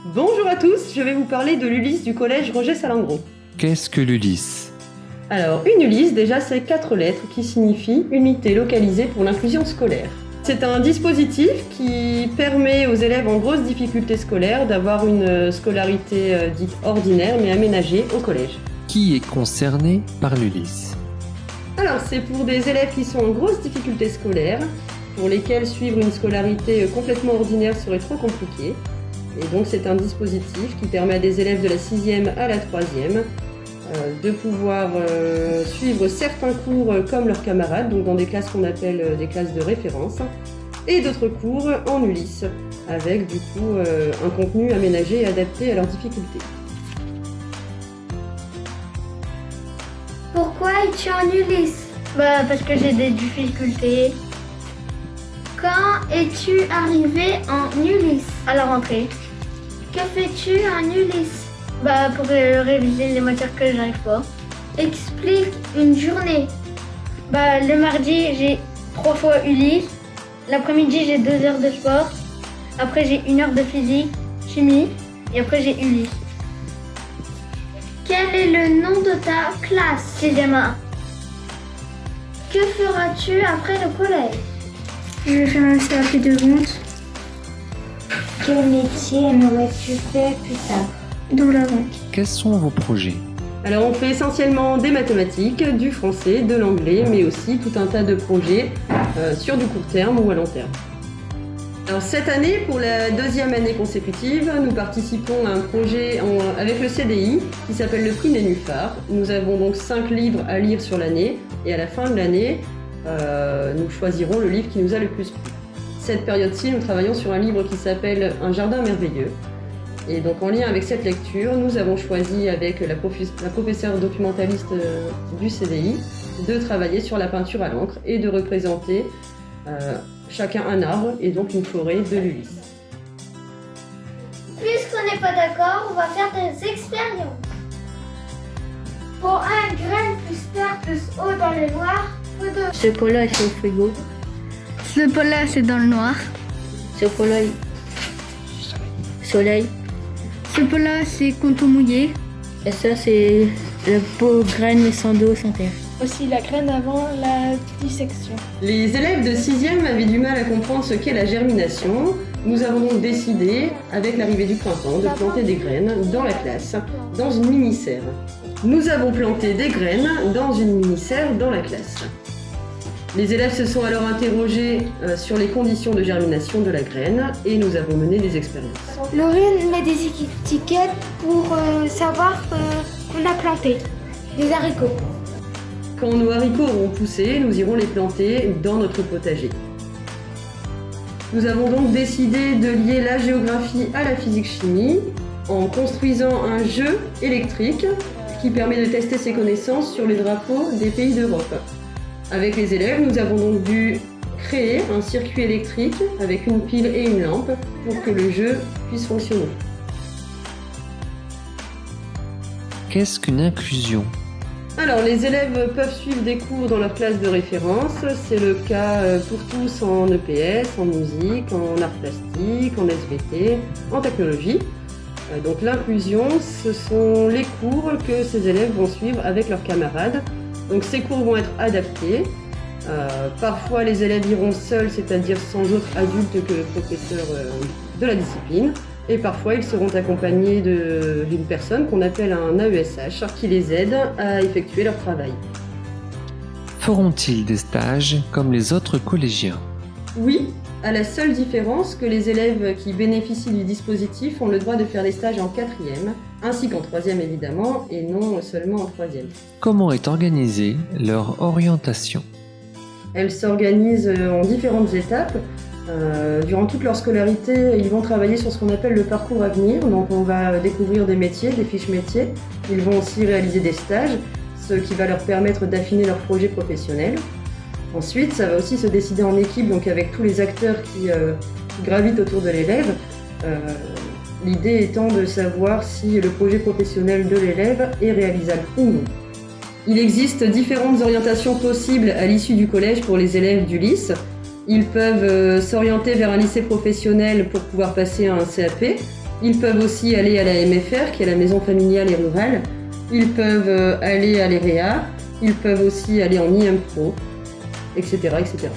Bonjour à tous, je vais vous parler de l'Ulysse du collège Roger Salengro. Qu'est-ce que l'Ulysse? Alors, une Ulysse, déjà, c'est 4 lettres qui signifient Unité localisée pour l'inclusion scolaire. C'est un dispositif qui permet aux élèves en grosse difficulté scolaire d'avoir une scolarité dite ordinaire mais aménagée au collège. Qui est concerné par l'Ulysse? Alors, c'est pour des élèves qui sont en grosse difficulté scolaire, pour lesquels suivre une scolarité complètement ordinaire serait trop compliqué. Et donc, c'est un dispositif qui permet à des élèves de la 6e à la 3e de pouvoir suivre certains cours comme leurs camarades, donc dans des classes qu'on appelle des classes de référence, et d'autres cours en Ulysse, avec du coup un contenu aménagé et adapté à leurs difficultés. Pourquoi es-tu en Ulysse? Parce que j'ai des difficultés. Quand es-tu arrivé en Ulysse? À la rentrée. Que fais-tu en Ulysse? Pour réviser les matières que j'arrive pas. Explique une journée. Le mardi, j'ai 3 fois Ulysse. L'après-midi, j'ai 2 heures de sport. Après, j'ai 1 heure de physique, chimie. Et après, j'ai Ulysse. Quel est le nom de ta classe? 6e A. Que feras-tu après le collège? Je vais faire un CAP de vente. Quel métier aimerais-tu faire plus tard? Dans la vente. Quels sont vos projets? Alors on fait essentiellement des mathématiques, du français, de l'anglais, mais aussi tout un tas de projets sur du court terme ou à long terme. Alors cette année, pour la 2e année consécutive, nous participons à un projet avec le CDI qui s'appelle le prix Nénuphar. Nous avons donc 5 livres à lire sur l'année et à la fin de l'année, nous choisirons le livre qui nous a le plus plu. Cette période-ci, nous travaillons sur un livre qui s'appelle Un jardin merveilleux. Et donc en lien avec cette lecture, nous avons choisi avec la professeure documentaliste du CDI de travailler sur la peinture à l'encre et de représenter chacun un arbre et donc une forêt de l'Ulysse. Puisqu'on n'est pas d'accord, on va faire des expériences. Pour un grain plus tard, plus haut dans le noir, Ce pot-là, c'est au frigo. Ce pot-là, c'est dans le noir. Ce pot-là, soleil. Ce pot-là, c'est coton mouillé. Et ça, c'est le pot graine sans dos, sans terre. Aussi la graine avant la dissection. Les élèves de 6e avaient du mal à comprendre ce qu'est la germination. Nous avons donc décidé, avec l'arrivée du printemps, de planter des graines dans la classe, dans une mini-serre. Nous avons planté des graines dans une mini-serre dans la classe. Les élèves se sont alors interrogés sur les conditions de germination de la graine et nous avons mené des expériences. Laurine met des étiquettes pour savoir qu'on a planté des haricots. Quand nos haricots auront poussé, nous irons les planter dans notre potager. Nous avons donc décidé de lier la géographie à la physique-chimie en construisant un jeu électrique qui permet de tester ses connaissances sur les drapeaux des pays d'Europe. Avec les élèves, nous avons donc dû créer un circuit électrique avec une pile et une lampe pour que le jeu puisse fonctionner. Qu'est-ce qu'une inclusion? Alors, les élèves peuvent suivre des cours dans leur classe de référence. C'est le cas pour tous en EPS, en musique, en arts plastiques, en SVT, en technologie. Donc l'inclusion, ce sont les cours que ces élèves vont suivre avec leurs camarades. Donc ces cours vont être adaptés. Parfois les élèves iront seuls, c'est-à-dire sans autre adulte que le professeur de la discipline. Et parfois ils seront accompagnés d'une personne qu'on appelle un AESH qui les aide à effectuer leur travail. Feront-ils des stages comme les autres collégiens? Oui, à la seule différence que les élèves qui bénéficient du dispositif ont le droit de faire des stages en 4e, ainsi qu'en 3e évidemment, et non seulement en 3e. Comment est organisée leur orientation? Elle s'organise en différentes étapes. Durant toute leur scolarité, ils vont travailler sur ce qu'on appelle le parcours à venir. Donc on va découvrir des métiers, des fiches métiers. Ils vont aussi réaliser des stages, ce qui va leur permettre d'affiner leur projet professionnel. Ensuite, ça va aussi se décider en équipe, donc avec tous les acteurs qui gravitent autour de l'élève. L'idée étant de savoir si le projet professionnel de l'élève est réalisable ou non. Il existe différentes orientations possibles à l'issue du collège pour les élèves d'Ulysse. Ils peuvent s'orienter vers un lycée professionnel pour pouvoir passer un CAP. Ils peuvent aussi aller à la MFR, qui est la maison familiale et rurale. Ils peuvent aller à l'EREA. Ils peuvent aussi aller en IM Pro, etc., etc.